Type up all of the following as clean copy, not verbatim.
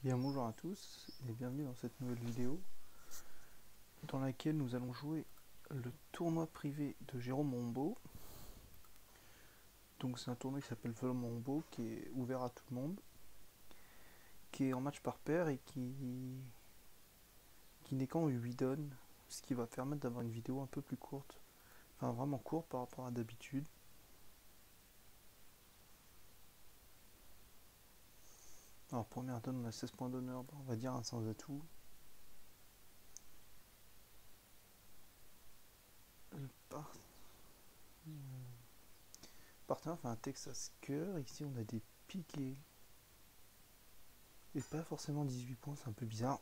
Bien bonjour à tous et bienvenue dans cette nouvelle vidéo dans laquelle nous allons jouer le tournoi privé de Jérôme Rombaud. Donc c'est un tournoi qui s'appelle Jérôme Rombaud, qui est ouvert à tout le monde, qui est en match par paire et qui n'est qu'en 8 donnes, ce qui va permettre d'avoir une vidéo un peu plus courte, enfin vraiment courte par rapport à d'habitude. Alors première donne, on a 16 points d'honneur, on va dire un sans atout. Le partenaire fait un Texas cœur, ici on a des piquets. Et pas forcément 18 points, c'est un peu bizarre.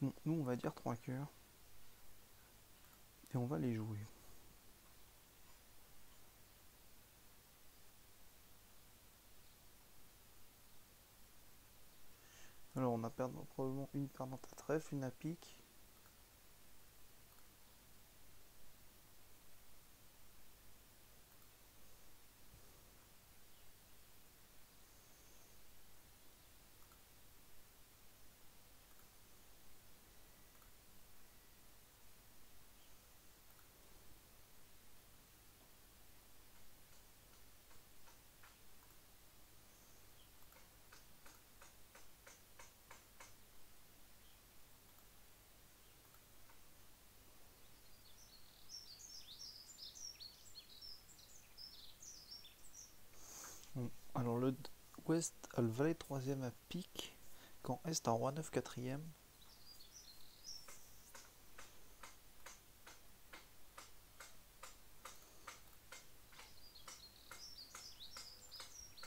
Bon, nous on va dire 3 cœurs. Et on va les jouer. Alors on a probablement une perdante à trèfle, une à pique. Bon, alors le ouest a le valet troisième à pique, quand est a roi 9 quatrième.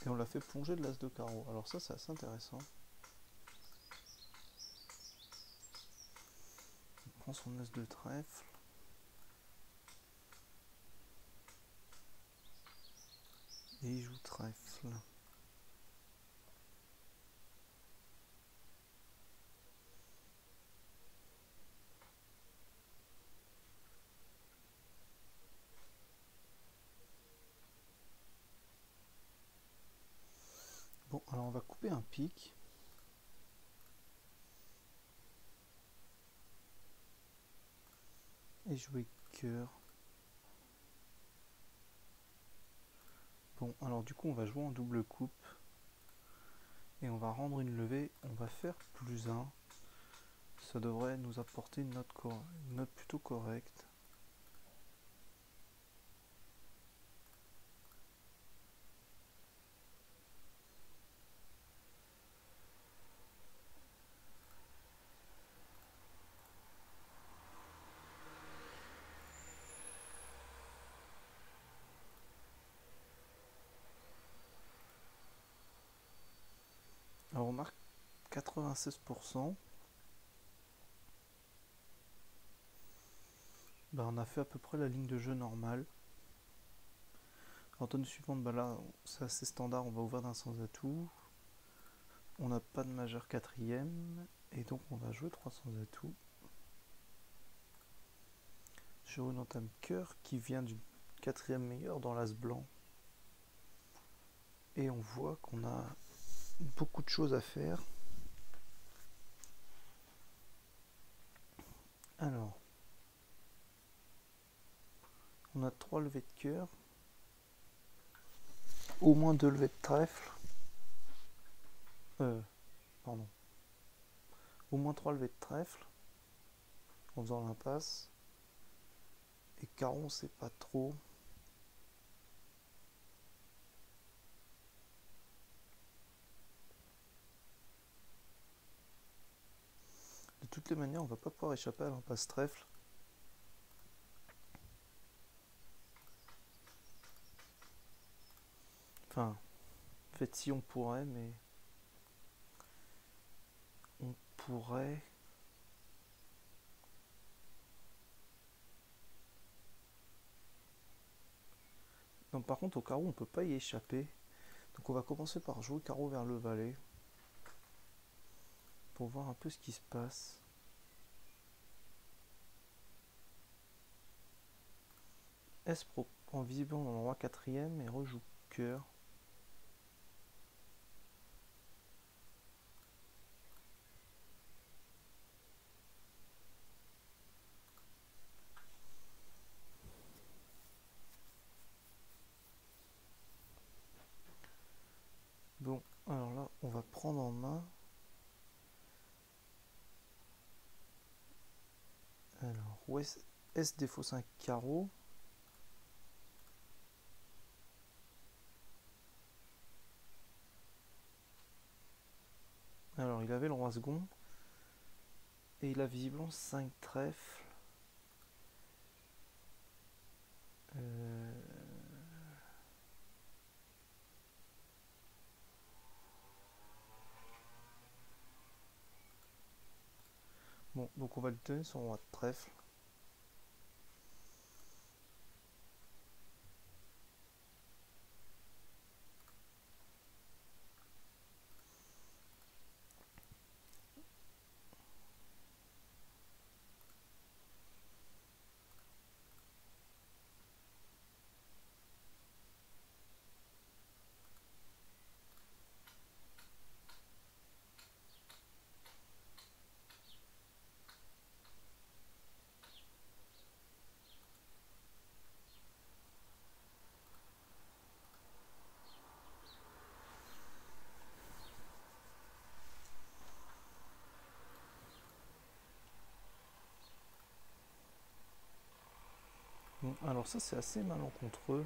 Et on l'a fait plonger de l'as de carreau. Alors ça c'est assez intéressant. Il prend son as de trèfle. Et il joue trèfle. Bon, alors on va couper un pique. Et jouer cœur. Bon, alors du coup on va jouer en double coupe. Et on va rendre une levée. On va faire +1. Ça devrait nous apporter une note plutôt correcte. Alors on marque 96%. Bah, on a fait à peu près la ligne de jeu normale. En tonne suivante, bah là c'est assez standard, on va ouvrir d'un sans atout. On n'a pas de majeur quatrième, et donc on va jouer 3 sans atout. Sur une entame cœur qui vient du quatrième meilleur dans l'as blanc. Et on voit qu'on a beaucoup de choses à faire. Alors, on a 3 levées de cœur, au moins 2 levées de trèfle. Pardon. Au moins 3 levées de trèfle en faisant l'impasse. Et carreau, on sait pas trop. De toutes les manières, on va pas pouvoir échapper à l'impasse trèfle. Enfin, en fait, si on pourrait, mais on pourrait. Non, par contre, au carreau, on peut pas y échapper. Donc, on va commencer par jouer carreau vers le valet pour voir un peu ce qui se passe. S prend visiblement dans le roi quatrième et rejoue cœur. Alors là, on va prendre en main. Alors, Ouest, Est défausse un carreau. Alors, il avait le roi second. Et il a visiblement 5 trèfles. Bon, donc on va lui donner son roi de trèfle. Bon, alors ça c'est assez malencontreux.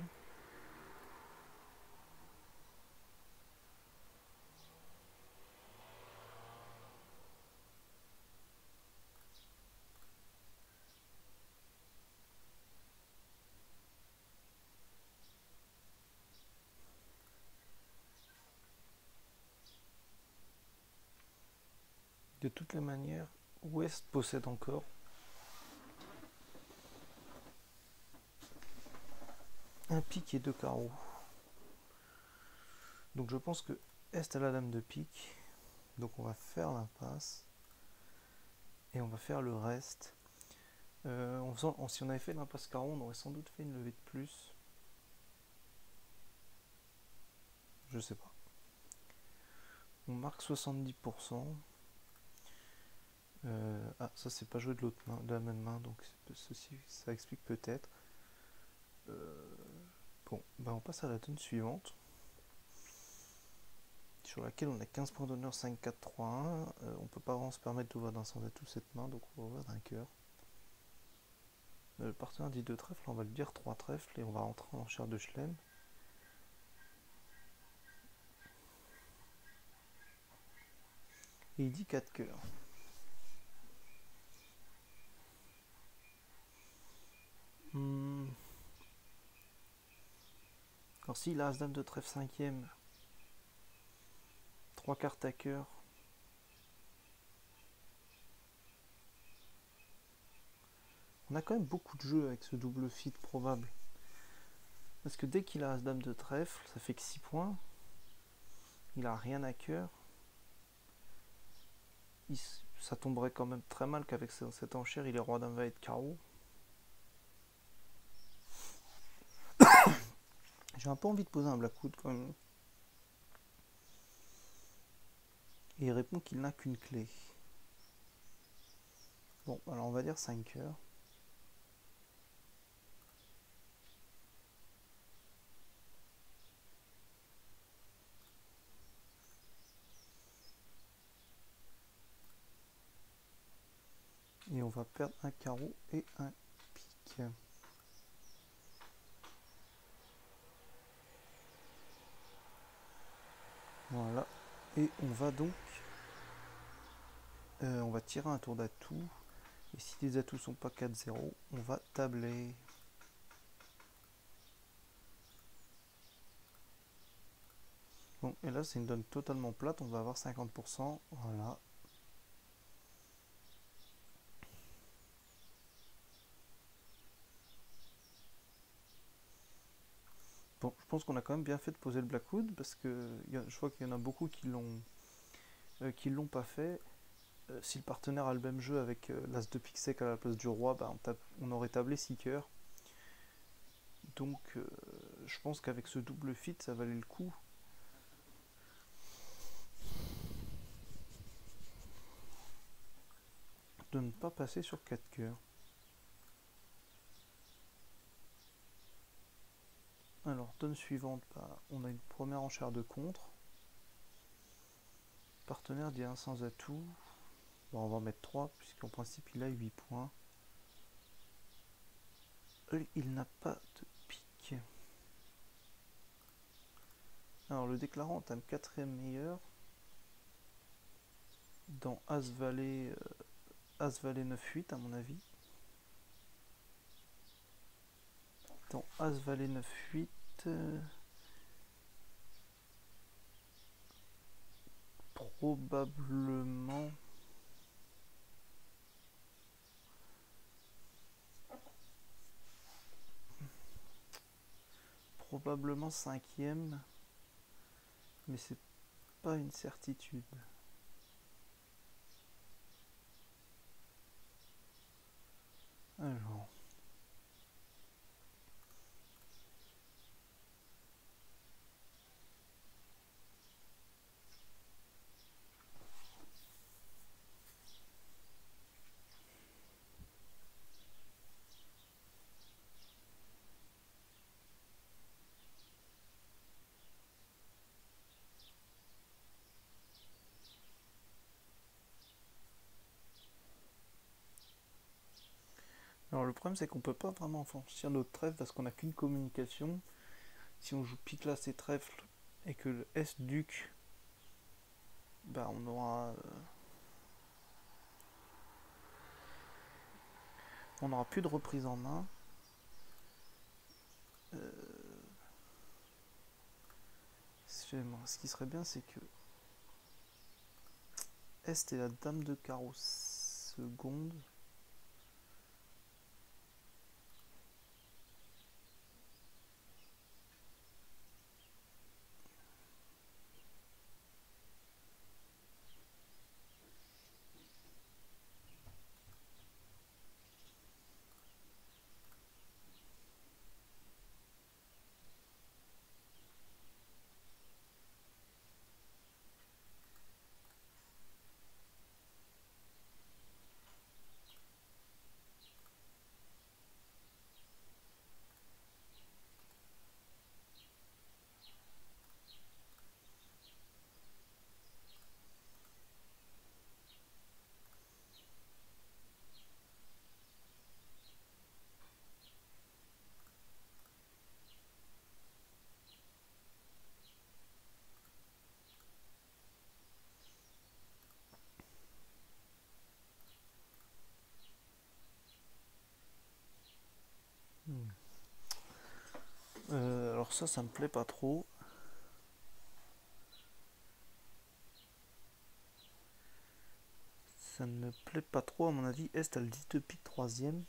De toutes les manières, Ouest possède encore un pique et 2 carreaux. Donc je pense que Est a la dame de pique. Donc on va faire l'impasse. Et on va faire le reste. Si on avait fait l'impasse carreau, on aurait sans doute fait une levée de plus. Je sais pas. On marque 70%. Ah, ça c'est pas joué de l'autre main, de la même main, donc ceci, ça explique peut-être. Bon, bah on passe à la tonne suivante, sur laquelle on a 15 points d'honneur, 5, 4, 3, 1. On peut pas vraiment se permettre d'ouvrir d'un sans atout cette main, donc on va ouvrir d'un cœur. Le partenaire dit 2 trèfles, on va le dire 3 trèfles, et on va rentrer en enchère de Chelem. Et il dit 4 cœurs. Alors s'il a As-Dame de trèfle 5ème, 3 cartes à cœur, on a quand même beaucoup de jeux avec ce double fit probable. Parce que dès qu'il a As-Dame de trèfle, ça fait que 6 points. Il a rien à cœur. Ça tomberait quand même très mal qu'avec cette enchère, il est roi d'un valet de carreau. J'ai un peu envie de poser un blackwood quand même. Et il répond qu'il n'a qu'une clé. Bon, alors on va dire 5 cœurs. Et on va perdre un carreau et un pique. Voilà. Et on va donc... on va tirer un tour d'atout. Et si les atouts sont pas 4-0, on va tabler. Bon, et là c'est une donne totalement plate, on va avoir 50%. Voilà. Bon, je pense qu'on a quand même bien fait de poser le Blackwood, parce que je vois qu'il y en a beaucoup qui l'ont pas fait. Si le partenaire a le même jeu avec l'As de pique sec à la place du roi, bah, on aurait tablé 6 cœurs. Donc je pense qu'avec ce double fit, ça valait le coup. De ne pas passer sur 4 cœurs. Alors, tonne suivante, bah, on a une première enchère de contre. partenaire dit un sans atout. Bon, on va en mettre 3, puisqu'en principe il a 8 points. Il n'a pas de pique. Alors le déclarant entame 4ème meilleur. Dans As-Valet 9-8 à mon avis. Dans As-Valet 9-8... probablement... Probablement 5ème. Mais c'est pas une certitude. Alors... Alors le problème c'est qu'on peut pas vraiment franchir notre trèfle parce qu'on n'a qu'une communication. Si on joue pique l'as et trèfle et que le S-Duc, bah on aura plus de reprise en main. Ce qui serait bien c'est que Est et la dame de carreau seconde. Alors ça me plaît pas trop. Ça ne me plaît pas trop à mon avis. Est a le 10 de pique 3ème.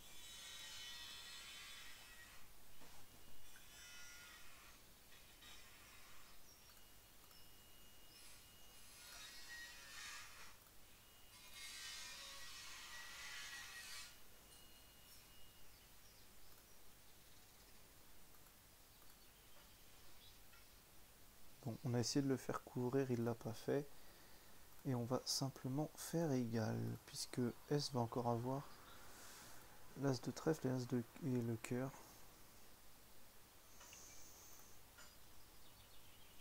Bon, on a essayé de le faire couvrir, il l'a pas fait. Et on va simplement faire égal, puisque S va encore avoir l'as de trèfle et le cœur.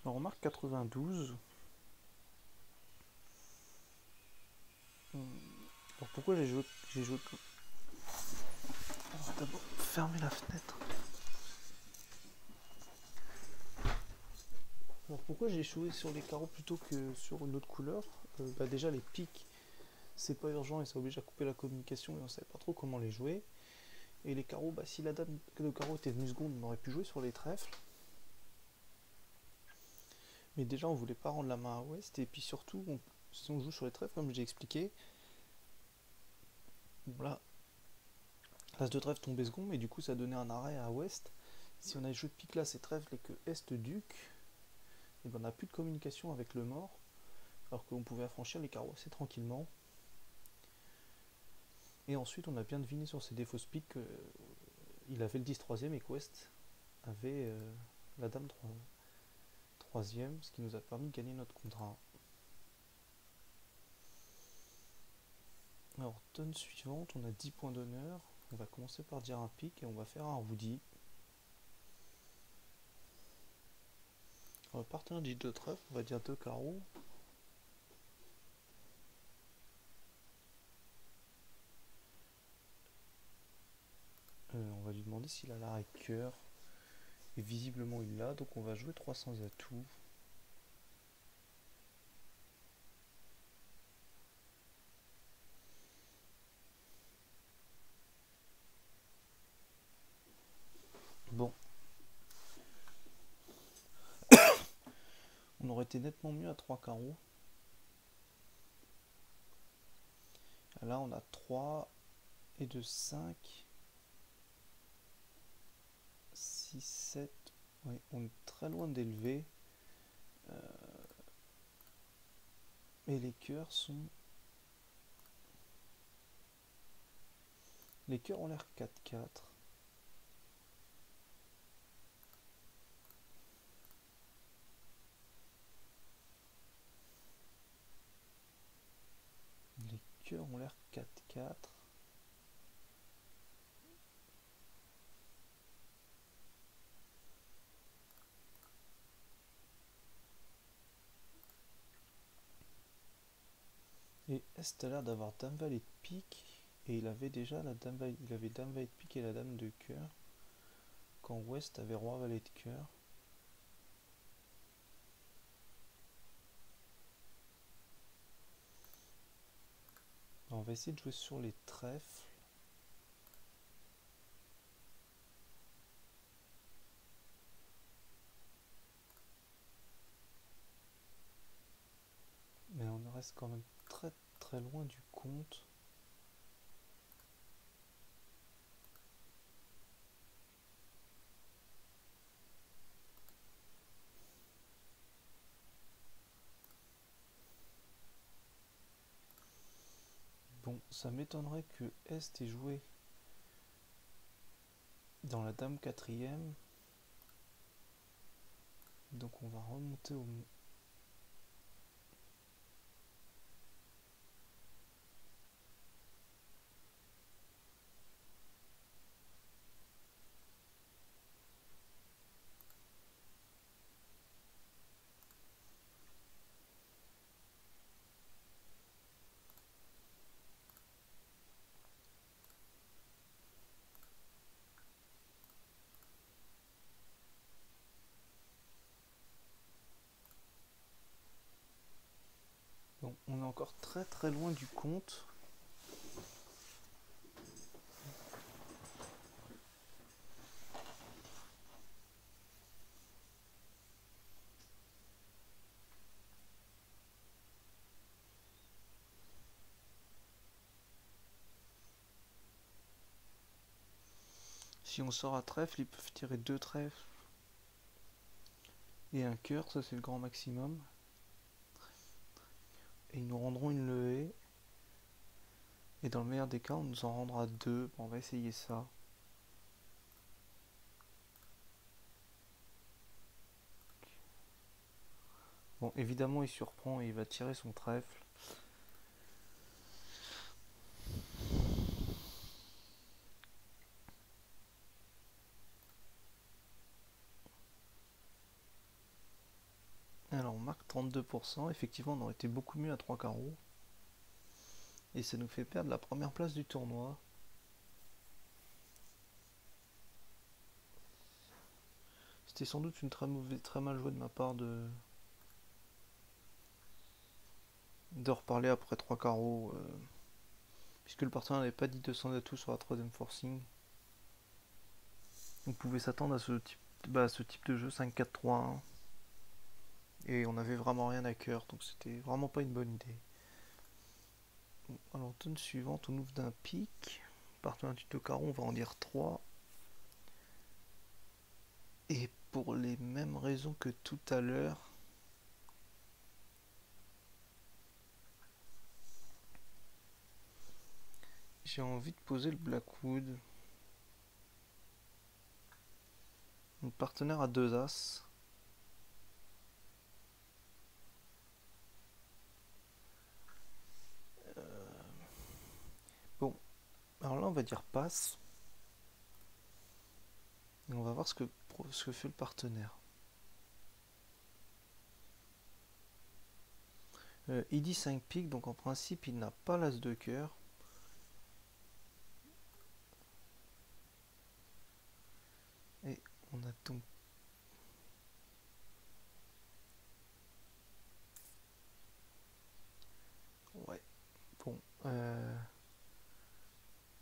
On remarque 92. Alors pourquoi j'ai joué on va d'abord fermer la fenêtre. Alors pourquoi j'ai joué sur les carreaux plutôt que sur une autre couleur? Déjà les piques, c'est pas urgent et ça oblige à couper la communication et on savait pas trop comment les jouer. Et les carreaux, si la dame de carreau était venue seconde, on aurait pu jouer sur les trèfles. Mais déjà on voulait pas rendre la main à ouest et puis surtout si on joue sur les trèfles comme j'ai expliqué, là l'as de trèfle tombait second mais du coup ça donnait un arrêt à ouest. Si on avait joué pique l'as et trèfle et que est duc, et on n'a plus de communication avec le mort alors qu'on pouvait affranchir les carreaux assez tranquillement. Et ensuite on a bien deviné sur ses défauts piques qu'il avait le 10 3ème et qu'ouest avait la dame 3ème, ce qui nous a permis de gagner notre contrat. Alors, tonne suivante, on a 10 points d'honneur. On va commencer par dire un pic et on va faire un roudi. On va partir un 10 de trèfle, on va dire 2 carreaux. demandé s'il a l'arrêt cœur. Et visiblement il l'a, donc on va jouer 300 atouts. Bon. On aurait été nettement mieux à 3 carreaux. Là on a 3 et de 5. 6, 7. Oui, on est très loin d'élever. Et les cœurs sont... Les cœurs ont l'air 4-4. Les cœurs ont l'air 4-4. Et Est a l'air d'avoir dame valet de pique. Et il avait déjà la dame valet, il avait dame valet de pique et la dame de cœur. Quand Ouest avait roi valet de cœur. On va essayer de jouer sur les trèfles. Mais on reste quand même très très loin du compte. Bon, ça m'étonnerait que Est ait joué dans la dame quatrième. Donc on va remonter au... Bon, on est encore très très loin du compte. Si on sort à trèfle, ils peuvent tirer 2 trèfles et un cœur, ça c'est le grand maximum. Et ils nous rendront une levée. Et dans le meilleur des cas, on nous en rendra 2. Bon, on va essayer ça. Bon, évidemment, il surprend et il va tirer son trèfle. Alors, on marque 32%. Effectivement, on aurait été beaucoup mieux à 3 carreaux. Et ça nous fait perdre la première place du tournoi. C'était sans doute une très mal jouée de ma part de reparler après 3 carreaux. Puisque le partenaire n'avait pas dit 200 d'atouts sur la troisième forcing. On pouvait s'attendre à ce type de jeu 5-4-3-1. Et on avait vraiment rien à cœur, donc c'était vraiment pas une bonne idée. Bon, alors turn suivante, on ouvre d'un pic. Partant du 2 carreaux, on va en dire 3. Et pour les mêmes raisons que tout à l'heure, j'ai envie de poser le Blackwood. Mon partenaire a 2 as. Bon, alors là on va dire passe. Et on va voir ce que fait le partenaire. Il dit 5 piques, donc en principe il n'a pas l'as de cœur. On a donc... Ouais, bon.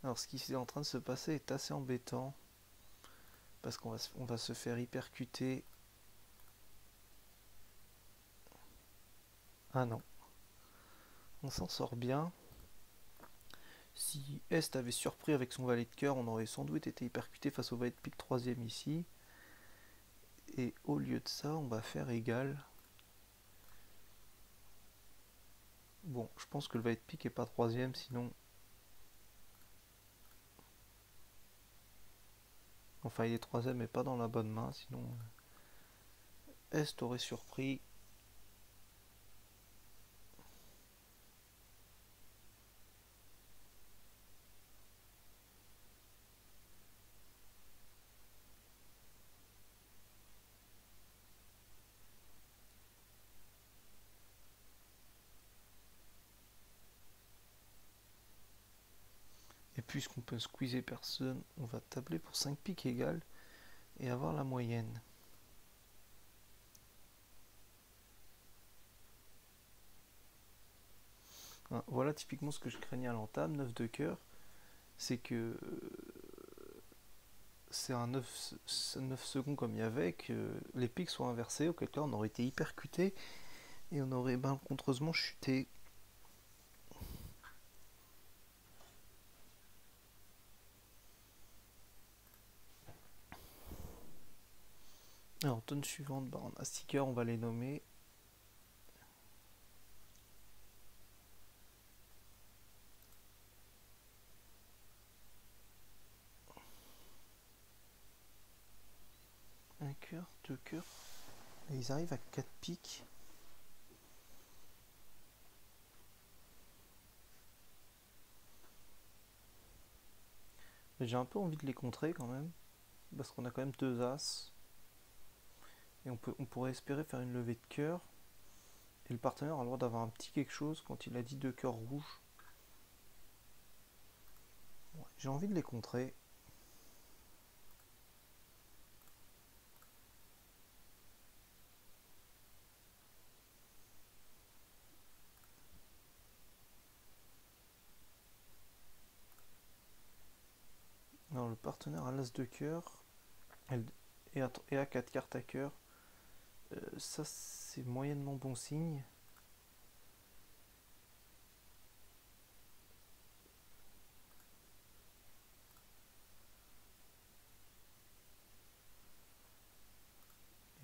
Alors ce qui est en train de se passer est assez embêtant. Parce on va se faire hypercuter. Ah non. On s'en sort bien. Si Est avait surpris avec son valet de cœur, on aurait sans doute été hypercuté face au valet de pique 3ème ici. Et au lieu de ça, on va faire égal. Bon, je pense que le valet de pique est pas 3ème, sinon... Enfin, il est 3ème mais pas dans la bonne main, sinon... Est aurait surpris. Et puisqu'on peut squeezer personne, on va tabler pour 5 piques égales et avoir la moyenne. Voilà typiquement ce que je craignais à l'entame, 9 de cœur, c'est que c'est un 9 secondes comme il y avait, que les piques soient inversés, auquel cas on aurait été hypercuté et on aurait malencontreusement chuté. Alors, tonne suivante, on a 6 cœurs, on va les nommer. Un cœur, 2 cœurs. Et ils arrivent à 4 piques. J'ai un peu envie de les contrer quand même. Parce qu'on a quand même 2 as. Et on pourrait espérer faire une levée de cœur. Et le partenaire a le droit d'avoir un petit quelque chose quand il a dit 2 cœurs rouges. Ouais, j'ai envie de les contrer. Alors le partenaire a l'as de cœur et a 4 cartes à cœur. Ça c'est moyennement bon signe.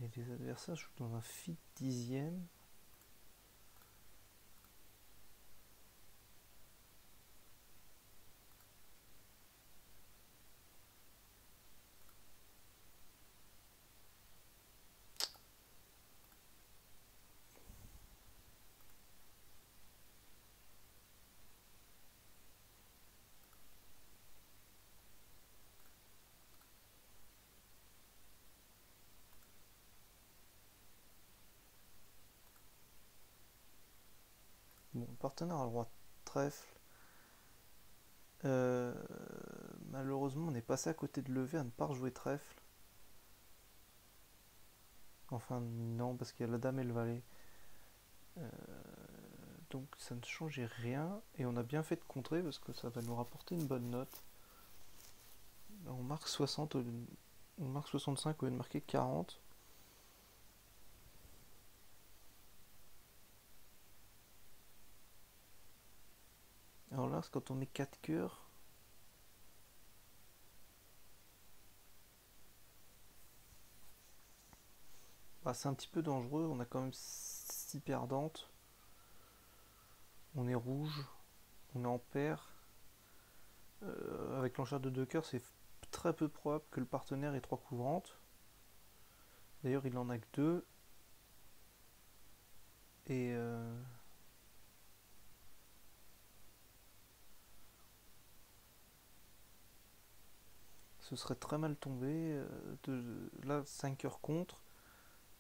Et les adversaires jouent dans un fit 10ème. Bon, le partenaire a le roi de trèfle. Malheureusement, on est passé à côté de lever à ne pas rejouer trèfle. Enfin, non, parce qu'il y a la dame et le valet. Donc ça ne changeait rien. Et on a bien fait de contrer parce que ça va nous rapporter une bonne note. On marque 60, on marque 65 au lieu de marquer 40. Alors là, c'est quand on met 4 cœurs. Bah, c'est un petit peu dangereux. On a quand même 6 perdantes. On est rouge. On est en paire. Avec l'enchère de 2 cœurs, c'est très peu probable que le partenaire ait 3 couvrantes. D'ailleurs, il en a que 2. Et ce serait très mal tombé. Là, 5 cœurs contre.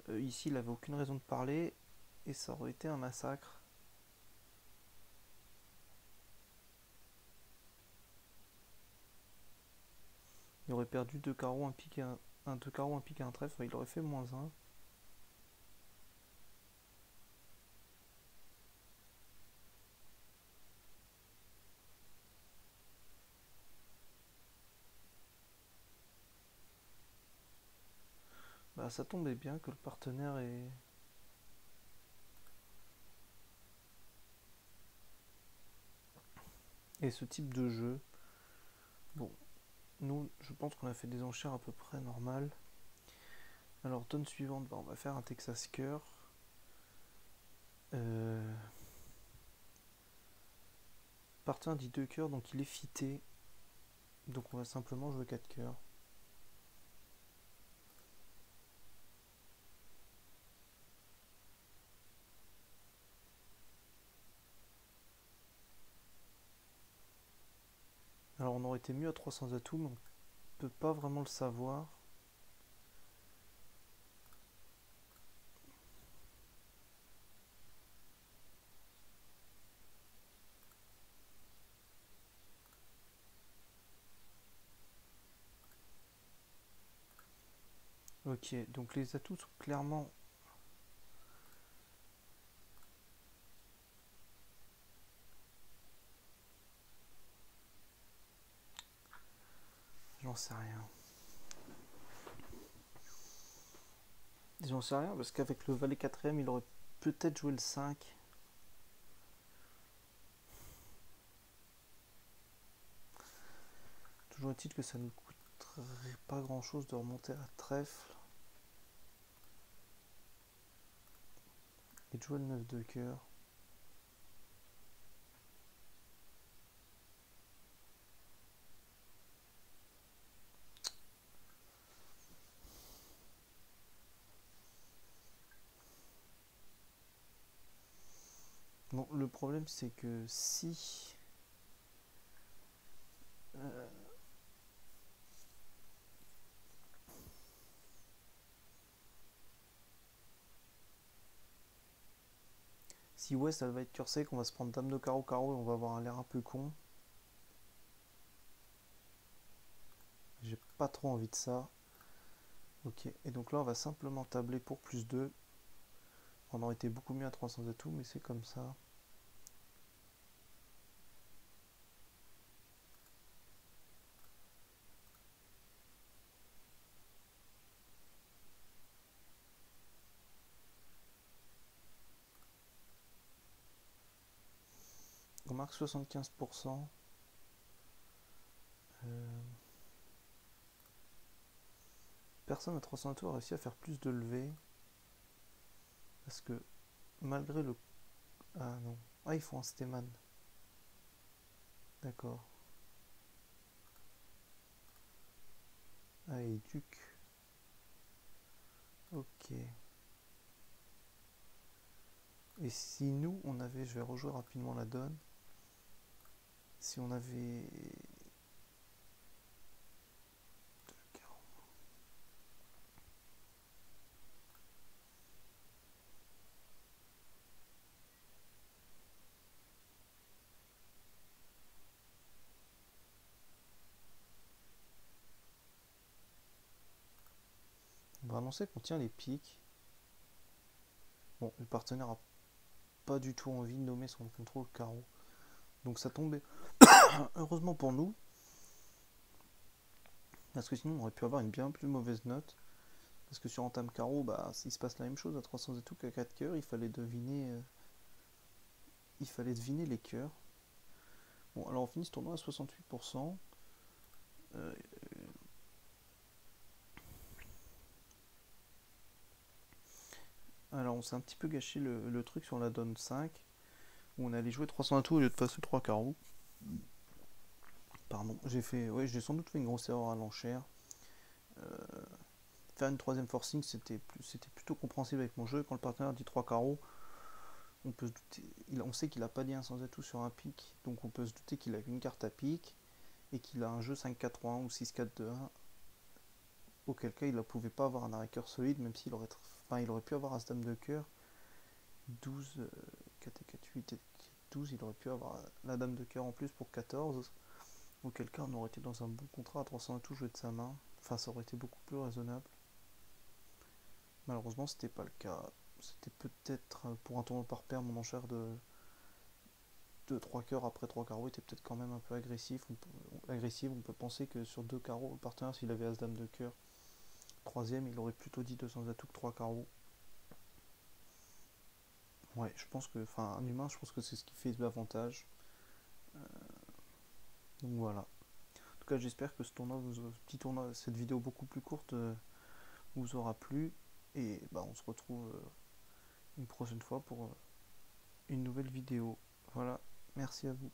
Ici, il n'avait aucune raison de parler. Et ça aurait été un massacre. Il aurait perdu 2 carreaux, un pique et un 2 carreau, un pique et un trèfle, il aurait fait -1. Bah ça tombait bien que le partenaire ait ce type de jeu. Bon, nous, je pense qu'on a fait des enchères à peu près normales. Alors, tonne suivante, bah, on va faire un Texas cœur. Partenaire dit 2 cœurs, donc il est fité. Donc on va simplement jouer 4 cœurs. Alors on aurait été mieux à 300 atouts, mais on peut pas vraiment le savoir. Ok, donc les atouts sont clairement... J'en sais rien. J'en sais rien, parce qu'avec le valet 4ème, il aurait peut-être joué le 5. Toujours est-il que ça ne coûterait pas grand-chose de remonter à trèfle. Et de jouer le 9 de cœur. Bon, le problème c'est que si... si ouais, ça va être cœur sec, on va se prendre dame de carreau, carreau et on va avoir un l'air un peu con. J'ai pas trop envie de ça. Ok, et donc là on va simplement tabler pour +2. On aurait été beaucoup mieux à 300 atouts, mais c'est comme ça. On marque 75%. Personne à 300 atouts a réussi à faire plus de levées. Parce que malgré le... Ah non. Ah, ils font un Steman. D'accord. Ah, et duc. Ok. Et si nous, on avait... Je vais rejouer rapidement la donne. Si on avait... On va annoncer qu'on tient les piques. Bon, le partenaire a pas du tout envie de nommer son contrôle carreau. Donc ça tombait. Heureusement pour nous. Parce que sinon on aurait pu avoir une bien plus mauvaise note. Parce que sur entame carreau, bah il se passe la même chose à 300 atouts qu'à 4 cœurs. Il fallait deviner les cœurs. Bon, alors on finit ce tournoi à 68%. Alors on s'est un petit peu gâché le truc sur la donne 5. Où on allait jouer 300 atouts au lieu de passer 3 carreaux. Pardon, j'ai sans doute fait une grosse erreur à l'enchère. Faire une troisième forcing, c'était plutôt compréhensible avec mon jeu. Quand le partenaire dit 3 carreaux, on peut se douter, on sait qu'il n'a pas dit un sans atout sur un pic, donc on peut se douter qu'il a une carte à pic et qu'il a un jeu 5-4-3-1 ou 6-4-2-1, auquel cas il ne pouvait pas avoir un arrêt cœur solide, même s'il aurait, il aurait pu avoir As-Dame de cœur, 12, 4 et 4, 8 et 12, il aurait pu avoir la Dame de cœur en plus pour 14, auquel cas on aurait été dans un bon contrat à 300 atouts joué de sa main. Enfin, ça aurait été beaucoup plus raisonnable. Malheureusement, c'était pas le cas. C'était peut-être pour un tournoi par paire, mon enchère de 3 cœurs après 3 carreaux était peut-être quand même un peu agressif. On peut penser que sur 2 carreaux, le partenaire, s'il avait As-Dame de cœur, troisième, il aurait plutôt dit 200 atouts que 3 carreaux. Ouais, je pense que, enfin, un humain, je pense que c'est ce qui fait l'avantage. Donc voilà. En tout cas, j'espère que ce petit tournoi, cette vidéo beaucoup plus courte, vous aura plu. Et bah, on se retrouve une prochaine fois pour une nouvelle vidéo. Voilà, merci à vous.